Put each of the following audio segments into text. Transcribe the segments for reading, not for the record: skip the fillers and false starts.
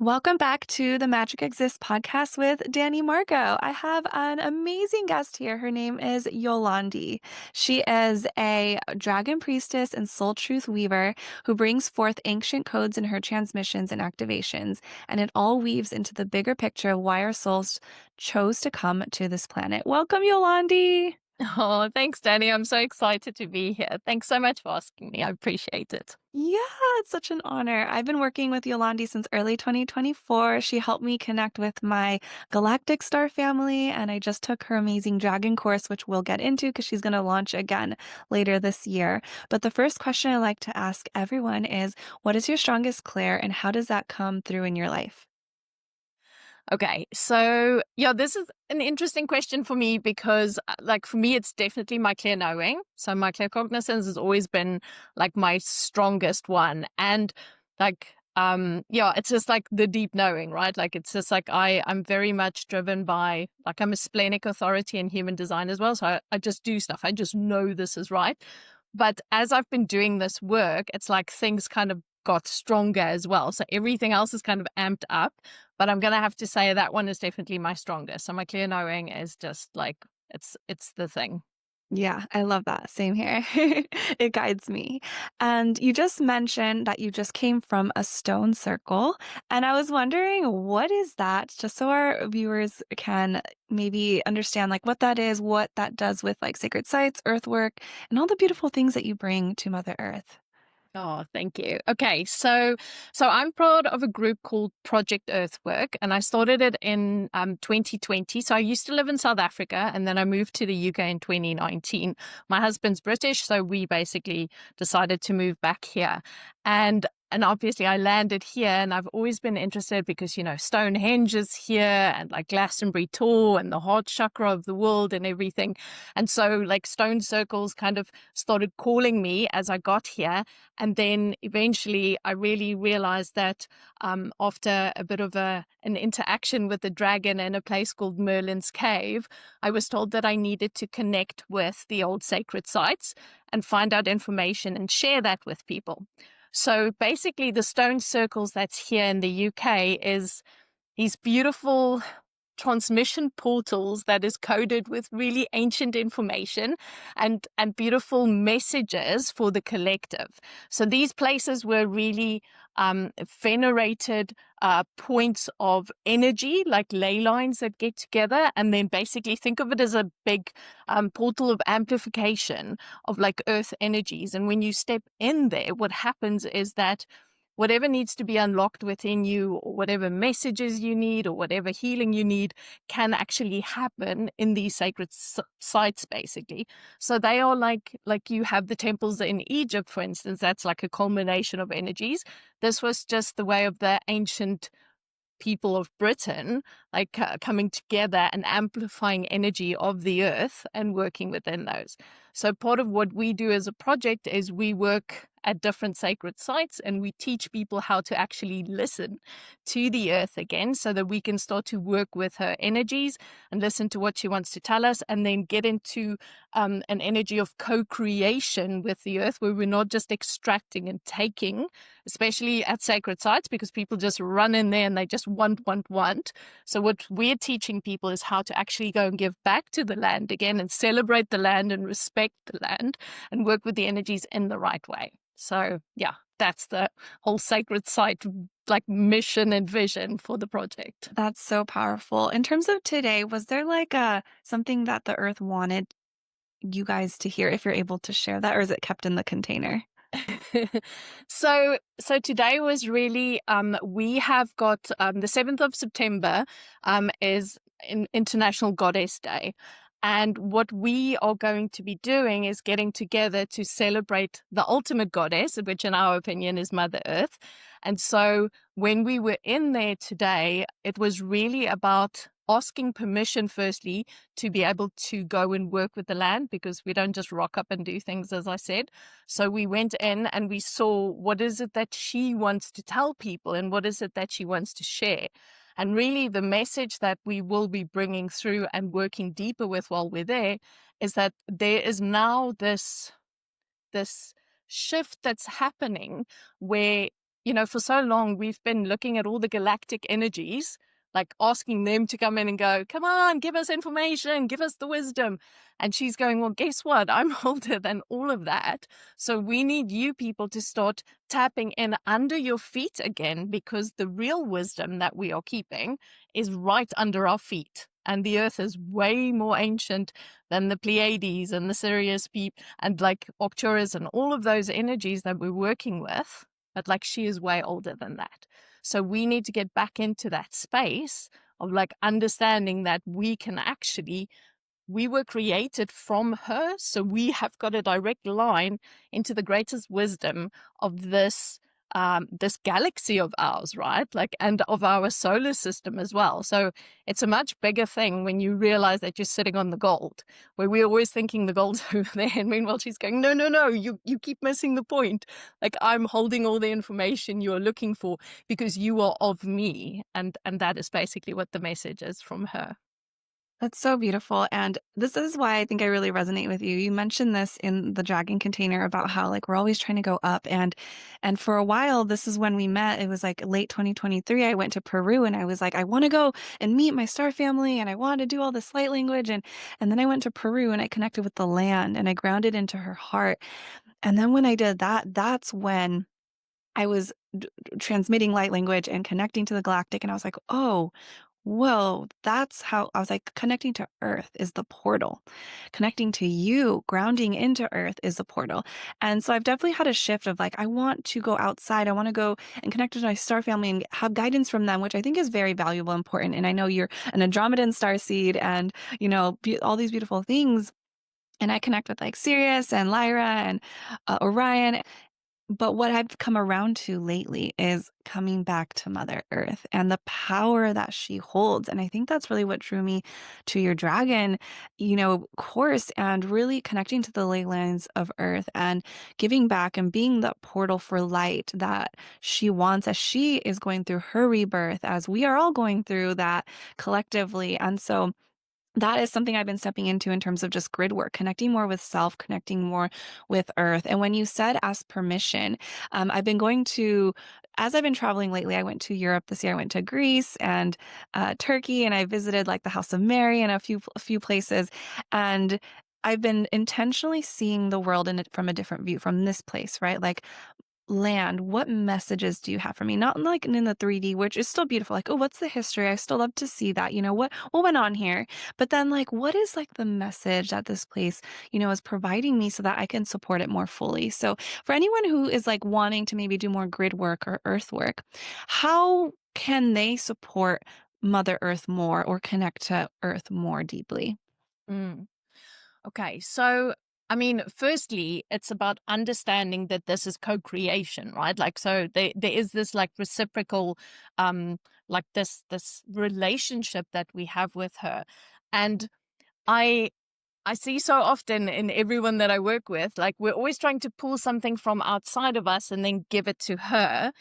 Welcome back to the Magic Exists podcast with Dani Margeaux. I have an amazing guest here. Her name is Yolandi. She is a Dragon Priestess and Soul Truth Weaver who brings forth ancient codes in her transmissions and activations, and it all weaves into the bigger picture of why our souls chose to come to this planet. Welcome, Yolandi. Oh, thanks, Danny. I'm so excited to be here. Thanks so much for asking me. I appreciate it. Yeah, it's such an honor. I've been working with Yolandi since early 2024. She helped me connect with my galactic star family, and I just took her amazing dragon course, which we'll get into because she's going to launch again later this year. But the first question I like to ask everyone is, what is your strongest clair, and how does that come through in your life? Okay, so yeah, this is an interesting question for me because, like, for me, it's definitely my clear knowing. So my claircognizance has always been like my strongest one, and yeah, it's just like the deep knowing, right? Like, it's just like I'm very much driven by, like, I'm a splenic authority in human design as well. So I just do stuff. I just know this is right. But as I've been doing this work, it's like things kind of got stronger as well. So everything else is kind of amped up. But I'm gonna have to say that one is definitely my strongest. So my clear knowing is just like it's the thing. Yeah, I love that. Same here. It guides me. And you just mentioned that you just came from a stone circle. And I was wondering, what is that? Just so our viewers can maybe understand like what that is, what that does with like sacred sites, earthwork, and all the beautiful things that you bring to Mother Earth. Oh, thank you. Okay, so I'm part of a group called Project Earthwork, and I started it in 2020. So I used to live in South Africa, and then I moved to the UK in 2019. My husband's British, so we basically decided to move back here, and obviously I landed here, and I've always been interested because Stonehenge is here, and like Glastonbury Tor, and the heart chakra of the world, and everything, and so like stone circles kind of started calling me as I got here. And then eventually I really realized that after a bit of an interaction with the dragon in a place called Merlin's Cave, I was told that I needed to connect with the old sacred sites and find out information and share that with people. So basically the stone circles that's here in the UK is these beautiful transmission portals that is coded with really ancient information and beautiful messages for the collective. So these places were really venerated points of energy, like ley lines that get together, and then basically think of it as a big portal of amplification of like earth energies. And when you step in there, what happens is that whatever needs to be unlocked within you, or whatever messages you need, or whatever healing you need, can actually happen in these sacred sites, basically. So they are like you have the temples in Egypt, for instance. That's like a culmination of energies. This was just the way of the ancient people of Britain, like coming together and amplifying energy of the earth and working within those. So part of what we do as a project is we work at different sacred sites and we teach people how to actually listen to the earth again so that we can start to work with her energies and listen to what she wants to tell us, and then get into an energy of co-creation with the earth where we're not just extracting and taking, especially at sacred sites, because people just run in there and they just want. So what we're teaching people is how to actually go and give back to the land again and celebrate the land and respect the land and work with the energies in the right way. So yeah, that's the whole sacred site like mission and vision for the project. That's so powerful. In terms of today, was there like a something that the earth wanted you guys to hear if you're able to share that, or is it kept in the container? So today was really we have got the 7th of September is International Goddess Day. And what we are going to be doing is getting together to celebrate the ultimate goddess, which in our opinion is Mother Earth. And so when we were in there today, it was really about asking permission, firstly, to be able to go and work with the land, because we don't just rock up and do things, as I said. So we went in and we saw what is it that she wants to tell people and what is it that she wants to share. And really the message that we will be bringing through and working deeper with while we're there is that there is now this shift that's happening where for so long we've been looking at all the galactic energies, like asking them to come in and go, come on, give us information, give us the wisdom. And she's going, well, guess what? I'm older than all of that. So we need you people to start tapping in under your feet again, because the real wisdom that we are keeping is right under our feet. And the earth is way more ancient than the Pleiades and the Sirius people and like Arcturus and all of those energies that we're working with. But like she is way older than that. So we need to get back into that space of like understanding that we were created from her. So we have got a direct line into the greatest wisdom of this galaxy of ours, right? Like, and of our solar system as well. So it's a much bigger thing when you realize that you're sitting on the gold, where we're always thinking the gold's over there. And meanwhile, she's going, no, no, no, you keep missing the point. Like, I'm holding all the information you're looking for because you are of me. And that is basically what the message is from her. That's so beautiful, and this is why I think I really resonate with you. You mentioned this in the dragon container about how, like, we're always trying to go up, and for a while, this is when we met. It was, like, late 2023. I went to Peru, and I was like, "I wanna go and meet my star family, and I wanna do all this light language," and then I went to Peru, and I connected with the land, and I grounded into her heart, and then when I did that, that's when I was transmitting light language and connecting to the galactic, and I was like, "Oh, whoa, that's how." I was like, connecting to Earth is the portal. Connecting to you, grounding into Earth is the portal. And so I've definitely had a shift of like, I want to go outside. I want to go and connect with my star family and have guidance from them, which I think is very valuable, and important. And I know you're an Andromedan star seed and, all these beautiful things. And I connect with like Sirius and Lyra and Orion. But what I've come around to lately is coming back to Mother Earth and the power that she holds. And I think that's really what drew me to your dragon, course, and really connecting to the ley lines of Earth and giving back and being the portal for light that she wants as she is going through her rebirth, as we are all going through that collectively. And so that is something I've been stepping into in terms of just grid work, connecting more with self, connecting more with earth. And when you said ask permission, I've been as I've been traveling lately, I went to Europe this year. I went to Greece and Turkey, and I visited like the House of Mary and a few places. And I've been intentionally seeing the world from a different view from this place, right? Like, land, what messages do you have for me? Not like in the 3D, which is still beautiful. Like, oh, what's the history? I still love to see that. What went on here? But then, like, what is like the message that this place, is providing me so that I can support it more fully? So, for anyone who is like wanting to maybe do more grid work or earth work, how can they support Mother Earth more or connect to Earth more deeply? Mm. Okay, so I mean, firstly, it's about understanding that this is co-creation, right? Like, so there is this like reciprocal, like this relationship that we have with her, and I I see so often in everyone that I work with, like we're always trying to pull something from outside of us and then give it to her,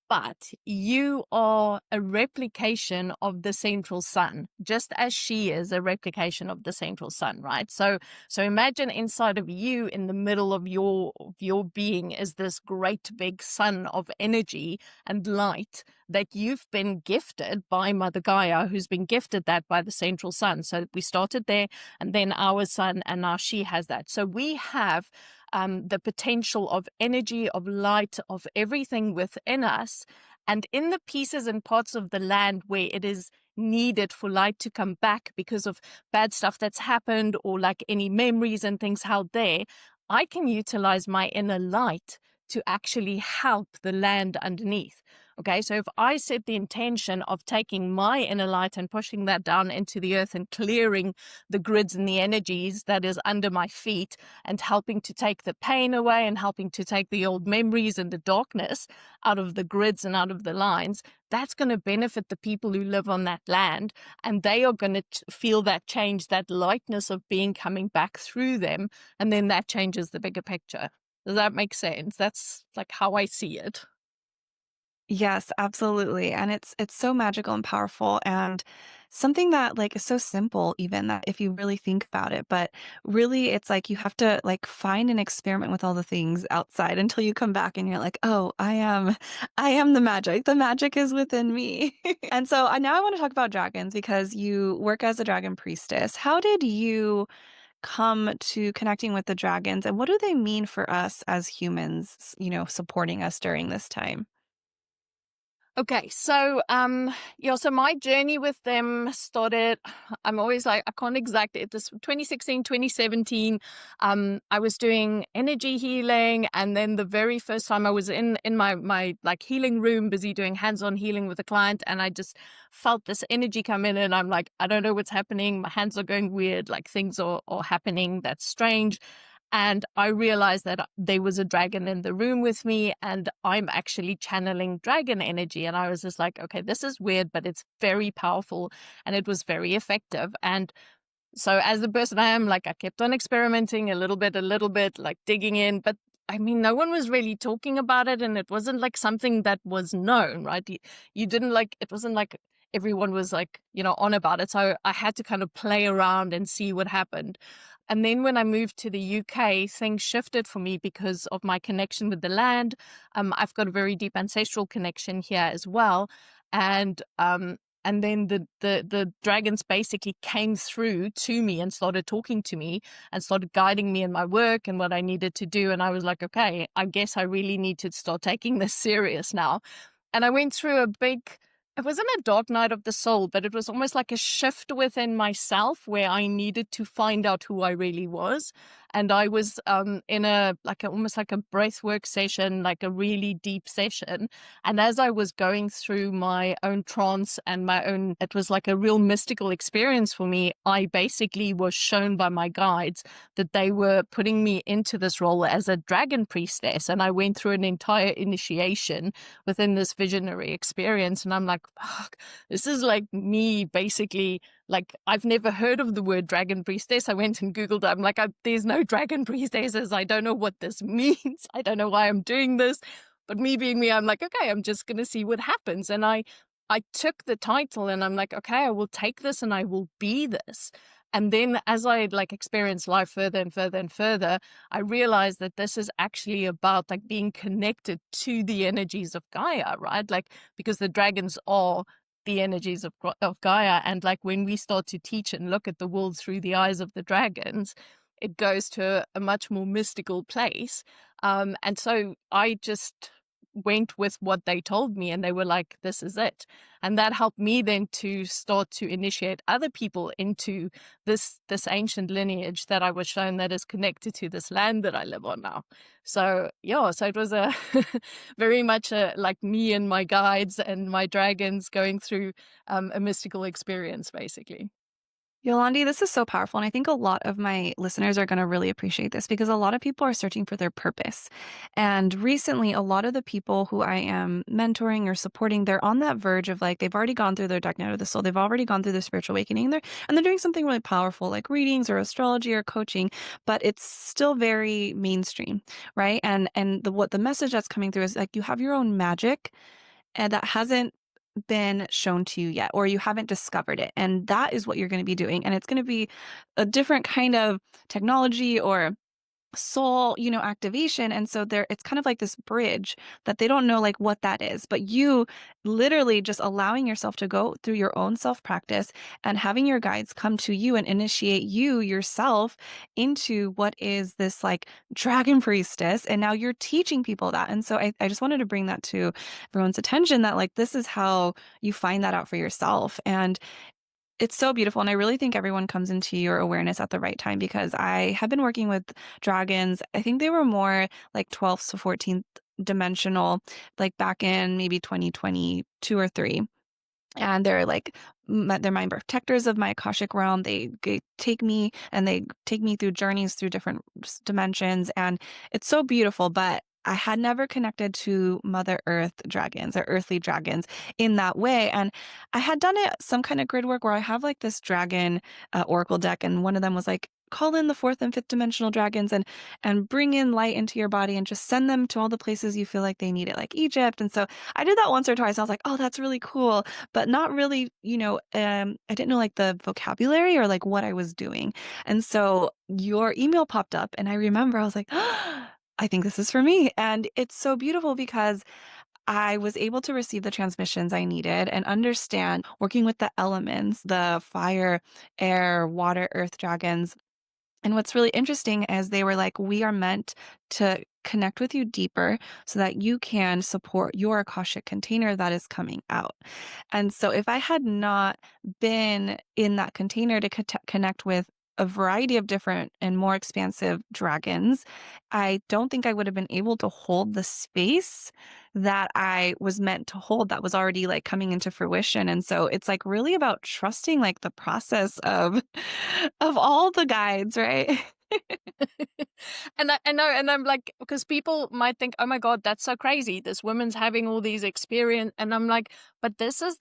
but you are a replication of the central sun, just as she is a replication of the central sun, right? So imagine inside of you, in the middle of your being, is this great big sun of energy and light that you've been gifted by Mother Gaia, who's been gifted that by the central sun. So we started there, and then our sun, and now she has that. So we have the potential of energy, of light, of everything within us. And in the pieces and parts of the land where it is needed for light to come back because of bad stuff that's happened, or like any memories and things held there, I can utilize my inner light to actually help the land underneath. Okay, so if I set the intention of taking my inner light and pushing that down into the earth and clearing the grids and the energies that is under my feet, and helping to take the pain away and helping to take the old memories and the darkness out of the grids and out of the lines, that's going to benefit the people who live on that land. And they are going to feel that change, that lightness of being coming back through them. And then that changes the bigger picture. Does that make sense? That's like how I see it. Yes, absolutely. And it's so magical and powerful. And something that like is so simple even that if you really think about it, but really it's like you have to like find and experiment with all the things outside until you come back and you're like, "Oh, I am the magic. The magic is within me." And so now I want to talk about dragons because you work as a dragon priestess. How did you come to connecting with the dragons and what do they mean for us as humans, supporting us during this time? Okay, so my journey with them started. I'm always like, I can't exact it. This 2016, 2017. I was doing energy healing, and then the very first time I was in my like healing room, busy doing hands-on healing with a client, and I just felt this energy come in, and I'm like, I don't know what's happening. My hands are going weird, like things are happening that's strange. And I realized that there was a dragon in the room with me, and I'm actually channeling dragon energy. And I was just like, okay, this is weird, but it's very powerful and it was very effective. And so, as the person I am, like, I kept on experimenting a little bit, like digging in. But I mean, no one was really talking about it, and it wasn't like something that was known, right? You didn't like, it wasn't like everyone was like, on about it. So I had to kind of play around and see what happened. And then when I moved to the UK, things shifted for me because of my connection with the land. I've got a very deep ancestral connection here as well. And then the dragons basically came through to me and started talking to me and started guiding me in my work and what I needed to do. And I was like, okay, I guess I really need to start taking this serious now. And I went through it wasn't a dark night of the soul, but it was almost like a shift within myself where I needed to find out who I really was. And I was in almost like a breathwork session, like a really deep session. And as I was going through my own trance and it was like a real mystical experience for me. I basically was shown by my guides that they were putting me into this role as a dragon priestess. And I went through an entire initiation within this visionary experience. And I'm like, fuck, this is like me basically. Like, I've never heard of the word dragon priestess. I went and Googled it. I'm like, there's no dragon priestesses. I don't know what this means. I don't know why I'm doing this. But me being me, I'm like, okay, I'm just going to see what happens. And I took the title and I'm like, okay, I will take this and I will be this. And then as I like experienced life further and further and further, I realized that this is actually about like being connected to the energies of Gaia, right? Like, because the dragons are the energies of Gaia. And like when we start to teach and look at the world through the eyes of the dragons, it goes to a much more mystical place. And so I just went with what they told me and they were like, this is it. And that helped me then to start to initiate other people into this ancient lineage that I was shown that is connected to this land that I live on now. So yeah, so it was a very much like me and my guides and my dragons going through a mystical experience, basically. Yolandi, this is so powerful. And I think a lot of my listeners are going to really appreciate this because a lot of people are searching for their purpose. And recently, a lot of the people who I am mentoring or supporting, they're on that verge of like, they've already gone through their dark night of the soul. They've already gone through their spiritual awakening there, and they're doing something really powerful like readings or astrology or coaching, but it's still very mainstream, right? And what the message that's coming through is like, you have your own magic and that hasn't been shown to you yet, or you haven't discovered it. And that is what you're going to be doing. And it's going to be a different kind of technology or soul, activation. And so it's kind of like this bridge that they don't know like what that is, but you literally just allowing yourself to go through your own self practice and having your guides come to you and initiate you yourself into what is this like dragon priestess. And now you're teaching people that. And so I just wanted to bring that to everyone's attention that like this is how you find that out for yourself. And it's so beautiful, and I really think everyone comes into your awareness at the right time because I have been working with dragons. I think they were more like 12th to 14th dimensional, like back in maybe 2022 or 3. And they're like, they're my protectors of my Akashic realm. They take me and they take me through journeys through different dimensions. And it's so beautiful. But I had never connected to Mother Earth dragons or earthly dragons in that way. And I had done it some kind of grid work where I have like this dragon oracle deck. And one of them was like call in the fourth and fifth dimensional dragons and bring in light into your body and just send them to all the places you feel like they need it, like Egypt. And so I did that once or twice. I was like, oh, that's really cool, but not really, I didn't know like the vocabulary or like what I was doing. And so your email popped up, and I remember I was like, I think this is for me. And it's so beautiful because I was able to receive the transmissions I needed and understand working with the elements, the fire, air, water, earth dragons. And what's really interesting is they were like, we are meant to connect with you deeper so that you can support your Akashic container that is coming out. And so if I had not been in that container to connect with a variety of different and more expansive dragons, I don't think I would have been able to hold the space that I was meant to hold that was already like coming into fruition. And so it's like really about trusting like the process of of all the guides, right? And I know, and I'm like, because people might think, oh my God, that's so crazy. This woman's having all these experience. And I'm like, but this is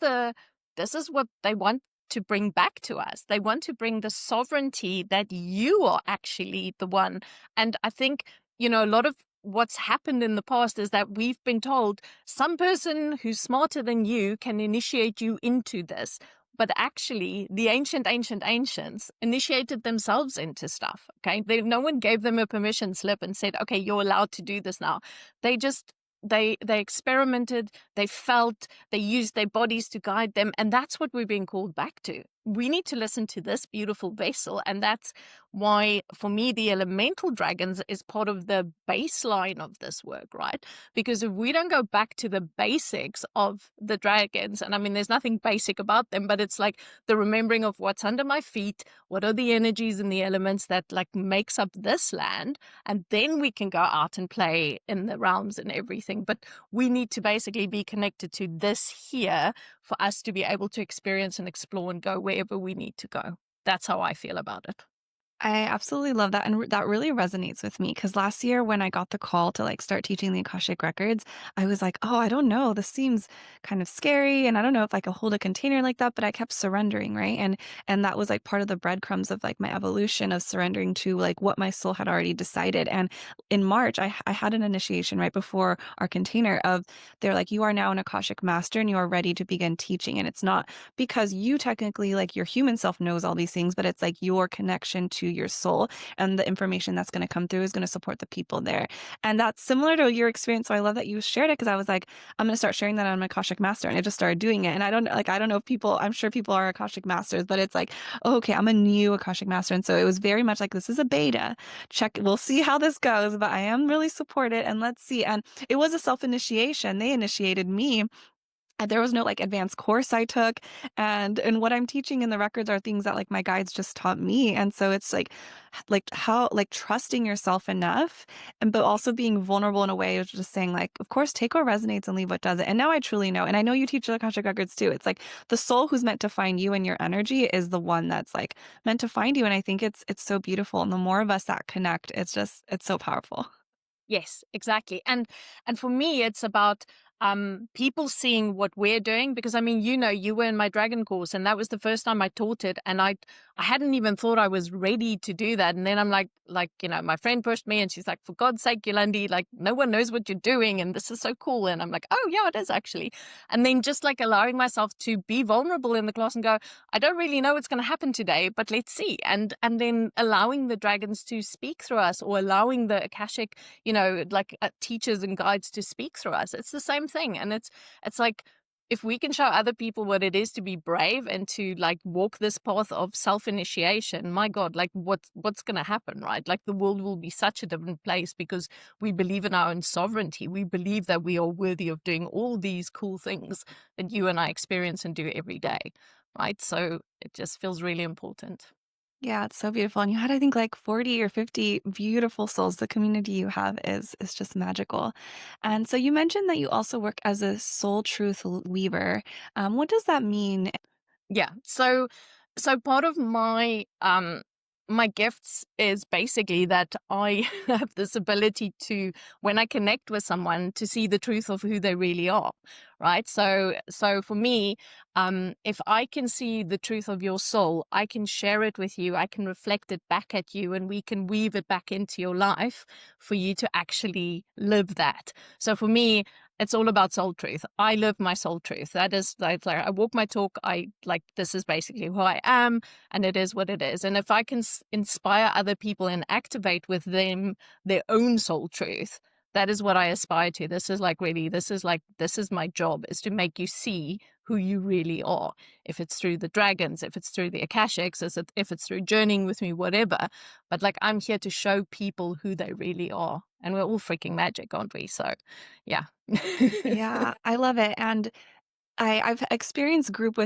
what they want to bring back to us. They want to bring the sovereignty that you are actually the one. And I think, a lot of what's happened in the past is that we've been told some person who's smarter than you can initiate you into this. But actually, the ancients initiated themselves into stuff. Okay, no one gave them a permission slip and said, "Okay, you're allowed to do this now." They just they experimented, they felt, they used their bodies to guide them, and that's what we're being called back to. We need to listen to this beautiful vessel, and that's why, for me, the elemental dragons is part of the baseline of this work, right? Because if we don't go back to the basics of the dragons, and I mean, there's nothing basic about them, but it's like the remembering of what's under my feet, what are the energies and the elements that like makes up this land, and then we can go out and play in the realms and everything. But we need to basically be connected to this here for us to be able to experience and explore and go wherever we need to go. That's how I feel about it. I absolutely love that, and that really resonates with me because last year when I got the call to, like, start teaching the Akashic Records, I was like, "Oh, I don't know, this seems kind of scary, and I don't know if I could hold a container like that," but I kept surrendering, right? And that was, like, part of the breadcrumbs of, like, my evolution of surrendering to, like, what my soul had already decided. And in March, I had an initiation right before our container of they're like, "You are now an Akashic master, and you are ready to begin teaching," and it's not because you technically, like, your human self knows all these things, but it's, like, your connection to your soul, and the information that's gonna come through is gonna support the people there. And that's similar to your experience, so I love that you shared it because I was like, "I'm gonna start sharing that on my Akashic Master," and I just started doing it, and I don't know if people I'm sure people are Akashic Masters, but it's like, "Oh, okay, I'm a new Akashic Master," and so it was very much like, "This is a beta. We'll see how this goes, but I am really supported, and let's see." And it was a self-initiation. They initiated me, and there was no, like, advanced course I took, and what I'm teaching in the records are things that, like, my guides just taught me, and so it's how like, trusting yourself enough, and but also being vulnerable in a way of just saying, like, "Of course, take what resonates and leave what doesn't," and now I truly know, and I know you teach the Akashic Records too. It's like the soul who's meant to find you and your energy is the one that's, like, meant to find you, and I think it's so beautiful, and the more of us that connect, it's so powerful. Yes, exactly. And for me it's about people seeing what we're doing, because I mean, you were in my dragon course and that was the first time I taught it, and I hadn't even thought I was ready to do that. And then I'm like, my friend pushed me and she's like, for God's sake, Yolandi, like no one knows what you're doing and this is so cool. And I'm like, oh yeah, it is actually. And then just like allowing myself to be vulnerable in the class and go, I don't really know what's going to happen today, but let's see. And then allowing the dragons to speak through us, or allowing the Akashic, teachers and guides to speak through us. It's the same thing. And it's like, if we can show other people what it is to be brave and to like walk this path of self-initiation, my God, like what's going to happen, right? Like the world will be such a different place because we believe in our own sovereignty. We believe that we are worthy of doing all these cool things that you and I experience and do every day, right? So it just feels really important. Yeah, it's so beautiful, and you had, I think, like, 40 or 50 beautiful souls. The community you have is just magical. And so you mentioned that you also work as a soul truth weaver. What does that mean? Yeah. So part of my my gifts is basically that I have this ability to, when I connect with someone, to see the truth of who they really are, right? So for me, if I can see the truth of your soul, I can share it with you, I can reflect it back at you, and we can weave it back into your life for you to actually live that. So for me, it's all about soul truth. I live my soul truth. That is like I walk my talk. I like, this is basically who I am, and it is what it is. And if I can inspire other people and activate with them their own soul truth, that is what I aspire to. This is like really, this is my job, is to make you see who you really are. If it's through the dragons, if it's through the Akashics, if it's through journeying with me, whatever. But like, I'm here to show people who they really are. And we're all freaking magic, aren't we? So yeah. Yeah, I love it. And I've experienced group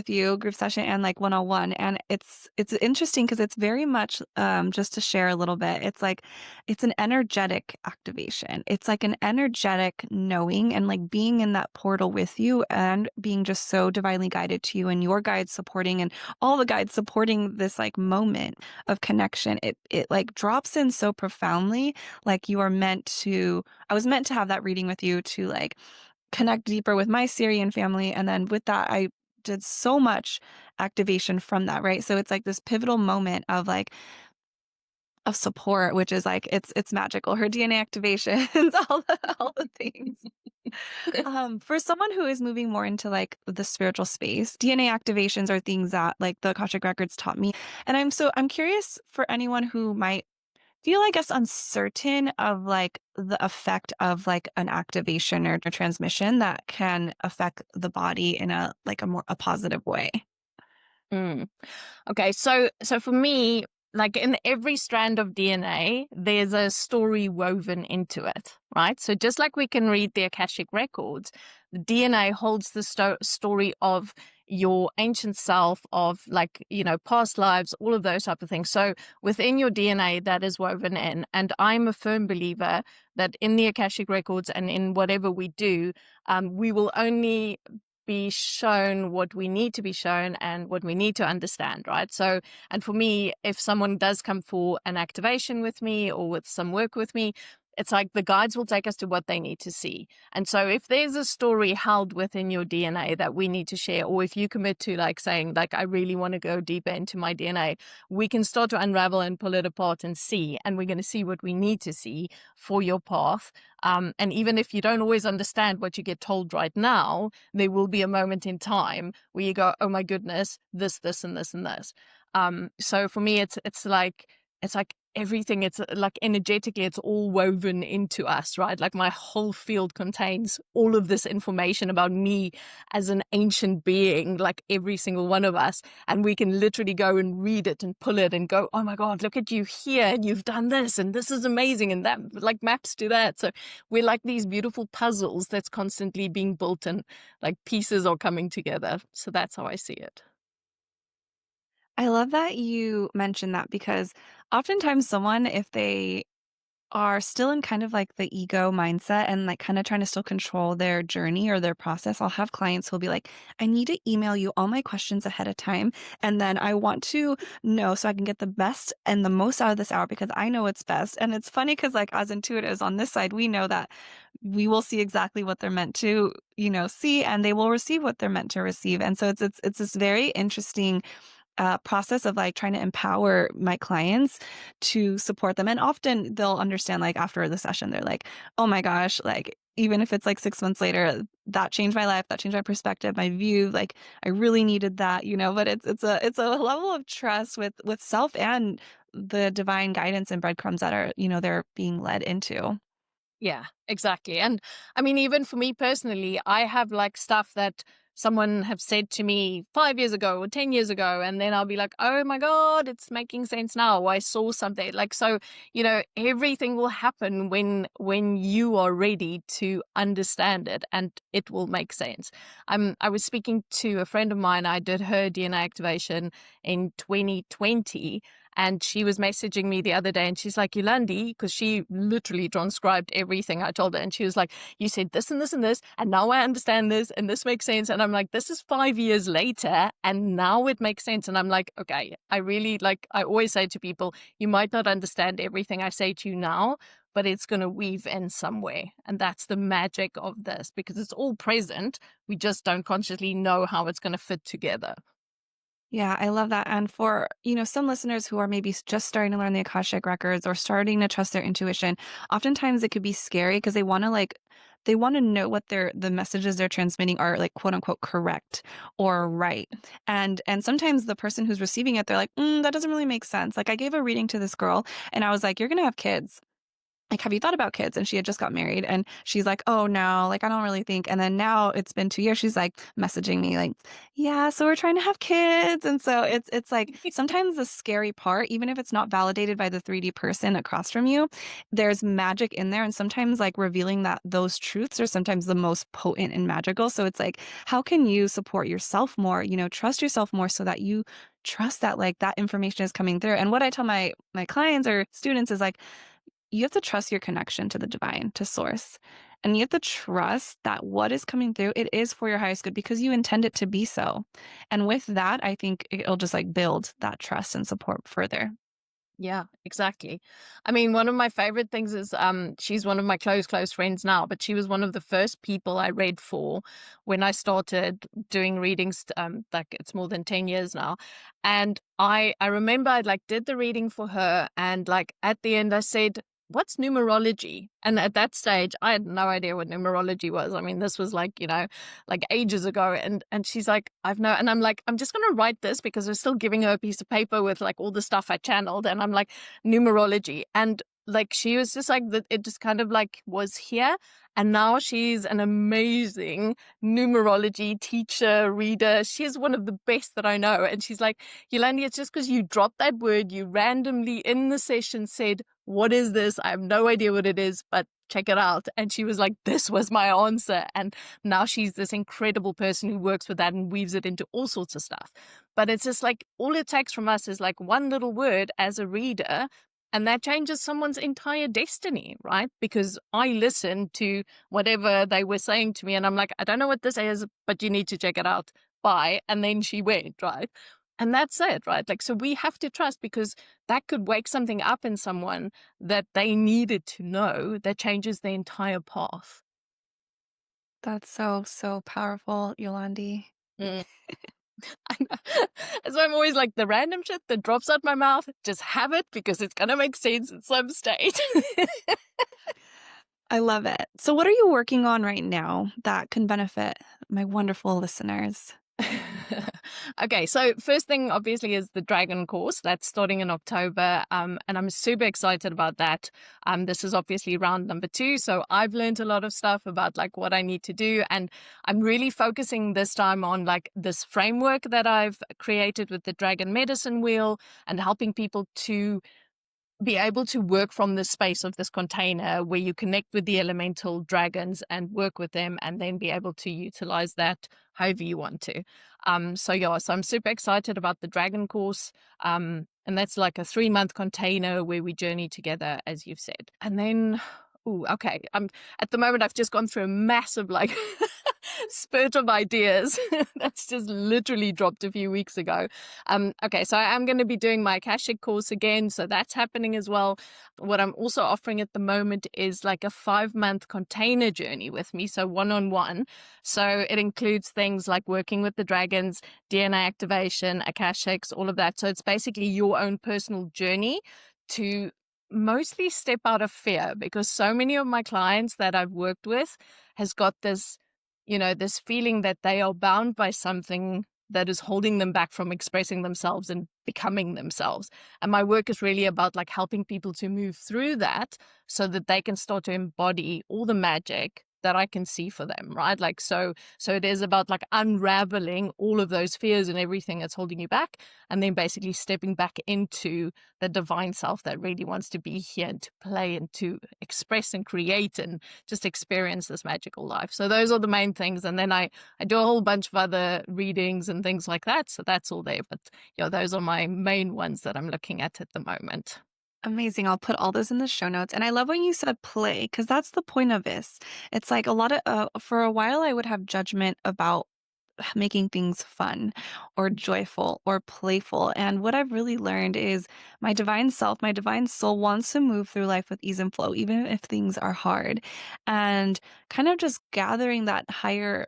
session and like one-on-one, and it's interesting because it's very much just to share a little bit. It's like it's an energetic activation. It's like an energetic knowing and like being in that portal with you and being just so divinely guided to you and your guides supporting and all the guides supporting this like moment of connection. It like drops in so profoundly. Like you are meant to, I was meant to have that reading with you to like connect deeper with my Syrian family. And then with that, I did so much activation from that, right? So it's like this pivotal moment of like of support, which is like it's magical. Her DNA activations, all the things. For someone who is moving more into like the spiritual space, DNA activations are things that like the Akashic Records taught me. And I'm curious for anyone who might feel, I guess, uncertain of like the effect of like an activation or a transmission that can affect the body in a like a more a positive way. Mm. Okay, so for me, like in every strand of DNA, there's a story woven into it, right? So just like we can read the Akashic Records, the DNA holds the story of your ancient self, of like, past lives, all of those type of things. So within your DNA, that is woven in. And I'm a firm believer that in the Akashic Records and in whatever we do, we will only be shown what we need to be shown and what we need to understand, right? So, and for me, if someone does come for an activation with me or with some work with me, it's like the guides will take us to what they need to see. And so if there's a story held within your DNA that we need to share, or if you commit to like saying, like, I really want to go deeper into my DNA, we can start to unravel and pull it apart and see, and we're going to see what we need to see for your path. And even if you don't always understand what you get told right now, there will be a moment in time where you go, oh my goodness, this, and this, and this. So for me, it's like everything, it's like energetically, it's all woven into us, right? Like my whole field contains all of this information about me as an ancient being, like every single one of us. And we can literally go and read it and pull it and go, oh my God, look at you here. And you've done this and this is amazing. And that like maps to that. So we're like these beautiful puzzles that's constantly being built and like pieces are coming together. So that's how I see it. I love that you mentioned that because oftentimes someone, if they are still in kind of like the ego mindset and like kind of trying to still control their journey or their process, I'll have clients who'll be like, I need to email you all my questions ahead of time. And then I want to know so I can get the best and the most out of this hour because I know it's best. And it's funny because like as intuitives on this side, we know that we will see exactly what they're meant to, see, and they will receive what they're meant to receive. And so it's this very interesting process of like trying to empower my clients to support them. And often they'll understand like after the session, they're like, oh my gosh, like even if it's like 6 months later, that changed my life, that changed my perspective, my view, like I really needed that, but it's a level of trust with self and the divine guidance and breadcrumbs that are, they're being led into. Yeah, exactly. And I mean, even for me personally, I have like stuff that someone have said to me 5 years ago or 10 years ago, and then I'll be like, oh my God, it's making sense now. I saw something like, so, everything will happen when you are ready to understand it and it will make sense. I was speaking to a friend of mine. I did her DNA activation in 2020. And she was messaging me the other day and she's like, Yolandi, because she literally transcribed everything I told her. And she was like, you said this and this and this, and now I understand this and this makes sense. And I'm like, this is 5 years later and now it makes sense. And I'm like, okay, I really like, I always say to people, you might not understand everything I say to you now, but it's going to weave in somewhere. And that's the magic of this, because it's all present. We just don't consciously know how it's going to fit together. Yeah, I love that. And for, some listeners who are maybe just starting to learn the Akashic Records or starting to trust their intuition, oftentimes it could be scary because they want to know what the messages they're transmitting are like quote unquote correct or right. And sometimes the person who's receiving it, they're like, that doesn't really make sense. Like I gave a reading to this girl and I was like, you're gonna have kids. Like, have you thought about kids? And she had just got married and she's like, oh no, like, I don't really think. And then now it's been 2 years. She's like messaging me like, yeah, so we're trying to have kids. And so it's like sometimes the scary part, even if it's not validated by the 3D person across from you, there's magic in there. And sometimes like revealing that those truths are sometimes the most potent and magical. So it's like, how can you support yourself more, trust yourself more so that you trust that like that information is coming through. And what I tell my clients or students is like, you have to trust your connection to the divine, to source. And you have to trust that what is coming through, it is for your highest good because you intend it to be so. And with that, I think it'll just like build that trust and support further. Yeah, exactly. I mean, one of my favorite things is she's one of my close friends now, but she was one of the first people I read for when I started doing readings, like it's more than 10 years now. And I remember I like did the reading for her and like at the end I said, what's numerology? And at that stage, I had no idea what numerology was. I mean, this was like, like ages ago. And she's like, and I'm like, I'm just going to write this because we're still giving her a piece of paper with like all the stuff I channeled. And I'm like, numerology. And like, she was just like, it just kind of like was here. And now she's an amazing numerology teacher, reader. She's one of the best that I know. And she's like, Yolandi, it's just because you dropped that word, you randomly in the session said, what is this? I have no idea what it is, but check it out. And she was like, this was my answer. And now she's this incredible person who works with that and weaves it into all sorts of stuff. But it's just like, all it takes from us is like one little word as a reader. And that changes someone's entire destiny, right? Because I listened to whatever they were saying to me and I'm like, I don't know what this is, but you need to check it out. Bye. And then she went, right? And that's it, right? Like, so we have to trust because that could wake something up in someone that they needed to know that changes the entire path. That's so, so powerful, Yolandi. Mm. I know. So I'm always like the random shit that drops out my mouth, just have it because it's going to make sense at some stage. I love it. So, what are you working on right now that can benefit my wonderful listeners? Okay, so first thing obviously is the Dragon course that's starting in October, and I'm super excited about that. This is obviously round number 2, so I've learned a lot of stuff about like what I need to do, and I'm really focusing this time on like this framework that I've created with the Dragon Medicine Wheel and helping people to be able to work from the space of this container where you connect with the elemental dragons and work with them and then be able to utilize that however you want to. So I'm super excited about the Dragon course. And that's like a 3-month container where we journey together, as you've said. And then, okay. At the moment, I've just gone through a massive like spurt of ideas that's just literally dropped a few weeks ago. Okay, so I am going to be doing my Akashic course again, so that's happening as well. What I'm also offering at the moment is like a 5-month container journey with me, so one-on-one. So it includes things like working with the dragons, DNA activation, Akashics, all of that. So it's basically your own personal journey to mostly step out of fear, because so many of my clients that I've worked with has got this this feeling that they are bound by something that is holding them back from expressing themselves and becoming themselves. And my work is really about like helping people to move through that so that they can start to embody all the magic that I can see for them, right? Like, so it is about like unraveling all of those fears and everything that's holding you back, and then basically stepping back into the divine self that really wants to be here and to play and to express and create and just experience this magical life. So those are the main things. And then I do a whole bunch of other readings and things like that. So that's all there. But those are my main ones that I'm looking at the moment. Amazing. I'll put all those in the show notes. And I love when you said play, because that's the point of this. It's like a lot of, for a while, I would have judgment about making things fun or joyful or playful. And what I've really learned is my divine self, my divine soul wants to move through life with ease and flow, even if things are hard. And kind of just gathering that higher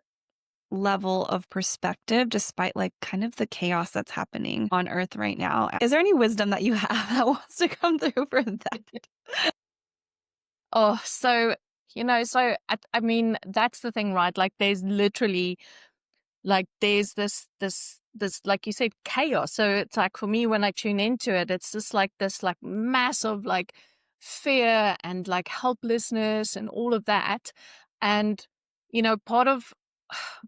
level of perspective despite like kind of the chaos that's happening on earth right now. Is there any wisdom that you have that wants to come through for that? Oh, so, I mean, that's the thing, right? Like, there's literally, like, there's this, like you said, chaos. So it's like, for me, when I tune into it, it's just like this, like, massive, like, fear and like helplessness and all of that. And, part of,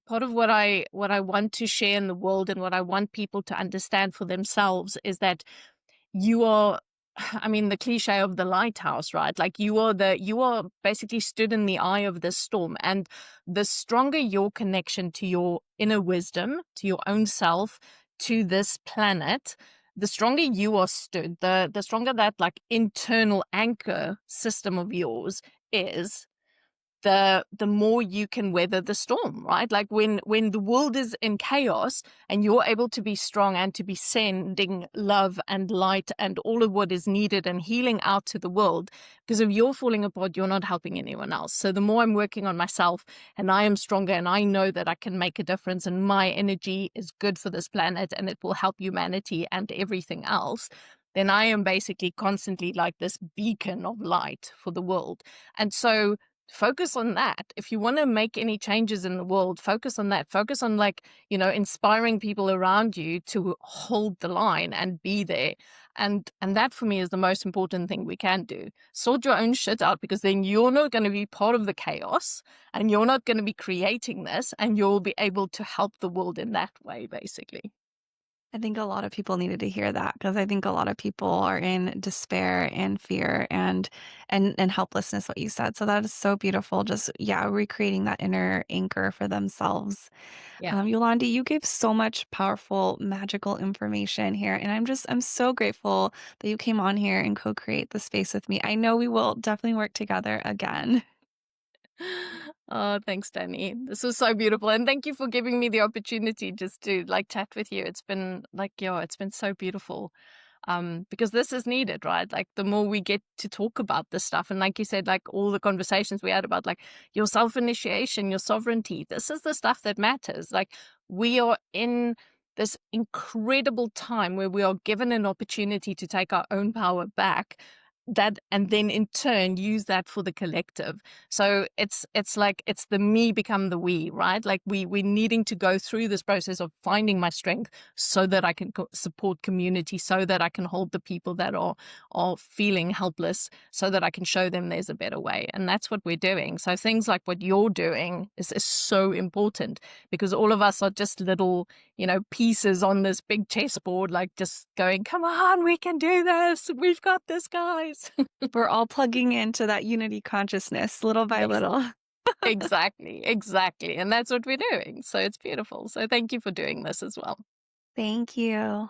what I want to share in the world and what I want people to understand for themselves is that you are, I mean, the cliche of the lighthouse, right? Like, you are basically stood in the eye of this storm. And the stronger your connection to your inner wisdom, to your own self, to this planet, the stronger you are stood, the stronger that like internal anchor system of yours is, the more you can weather the storm, right? Like, when the world is in chaos and you're able to be strong and to be sending love and light and all of what is needed and healing out to the world, because if you're falling apart, you're not helping anyone else. So the more I'm working on myself and I am stronger and I know that I can make a difference and my energy is good for this planet and it will help humanity and everything else, then I am basically constantly like this beacon of light for the world. And so focus on that. If you want to make any changes in the world, focus on that. Focus on, like, inspiring people around you to hold the line and be there. And that for me is the most important thing we can do. Sort your own shit out, because then you're not going to be part of the chaos and you're not going to be creating this, and you'll be able to help the world in that way, basically. I think a lot of people needed to hear that because I think a lot of people are in despair and fear and helplessness, what you said. So that is so beautiful. Just yeah, recreating that inner anchor for themselves. Yeah. Yolandi, you gave so much powerful, magical information here. And I'm so grateful that you came on here and co-create the space with me. I know we will definitely work together again. Oh, thanks, Dani. This was so beautiful. And thank you for giving me the opportunity just to like chat with you. It's been like, it's been so beautiful. Because this is needed, right? Like, the more we get to talk about this stuff, and like you said, like all the conversations we had about like your self-initiation, your sovereignty, this is the stuff that matters. Like, we are in this incredible time where we are given an opportunity to take our own power back, that, and then in turn use that for the collective. So it's like, it's the me become the we, right? Like, we're needing to go through this process of finding my strength so that I can support community, so that I can hold the people that are feeling helpless, so that I can show them there's a better way. And that's what we're doing. So things like what you're doing is so important, because all of us are just little, pieces on this big chessboard, like just going, come on, we can do this. We've got this, guys. We're all plugging into that unity consciousness little by Yes, little. exactly. And that's what we're doing. So it's beautiful. So thank you for doing this as well. Thank you.